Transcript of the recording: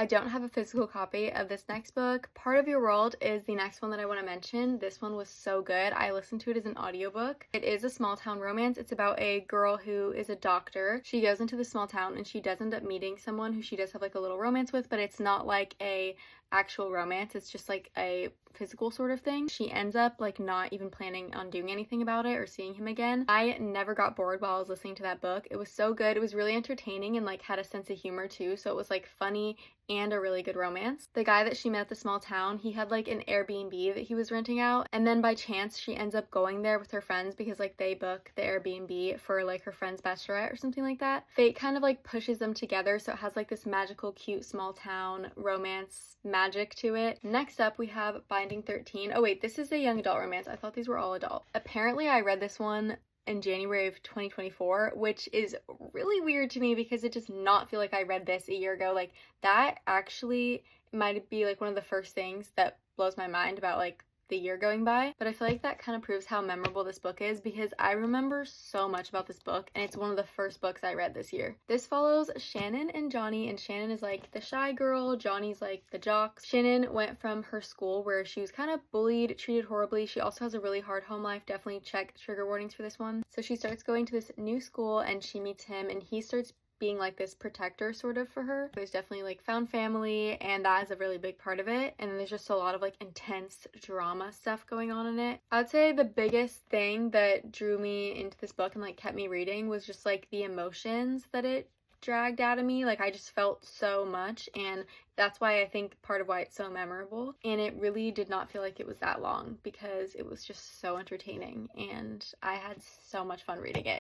I don't have a physical copy of this next book. Part of Your World is the next one that I want to mention. This one was so good. I listened to it as an audiobook. It is a small town romance. It's about a girl who is a doctor. She goes into the small town and she does end up meeting someone who she does have like a little romance with, but it's not like a actual romance. It's just like a physical sort of thing. She ends up like not even planning on doing anything about it or seeing him again. I never got bored while I was listening to that book. It was so good. It was really entertaining and like had a sense of humor too. So it was like funny and a really good romance. The guy that she met at the small town, he had like an Airbnb that he was renting out, and then by chance she ends up going there with her friends because like they book the Airbnb for like her friend's bachelorette or something like that. Fate kind of like pushes them together, so it has like this magical cute small town romance magic to it. Next up we have Binding 13. Oh wait, this is a young adult romance. I thought these were all adult. Apparently I read this one in January of 2024, which is really weird to me because it does not feel like I read this a year ago. Like, that actually might be like one of the first things that blows my mind about like the year going by, but I feel like that kind of proves how memorable this book is because I remember so much about this book and it's one of the first books I read this year. This follows Shannon and Johnny, and Shannon is like the shy girl, Johnny's like the jock. Shannon went from her school where she was kind of bullied, treated horribly. She also has a really hard home life. Definitely check trigger warnings for this one. So she starts going to this new school and she meets him and he starts being like this protector sort of for her. There's definitely like found family and that is a really big part of it, and then there's just a lot of like intense drama stuff going on in it. I'd say the biggest thing that drew me into this book and like kept me reading was just like the emotions that it dragged out of me. Like, I just felt so much, and that's why I think part of why it's so memorable. And it really did not feel like it was that long because it was just so entertaining and I had so much fun reading it.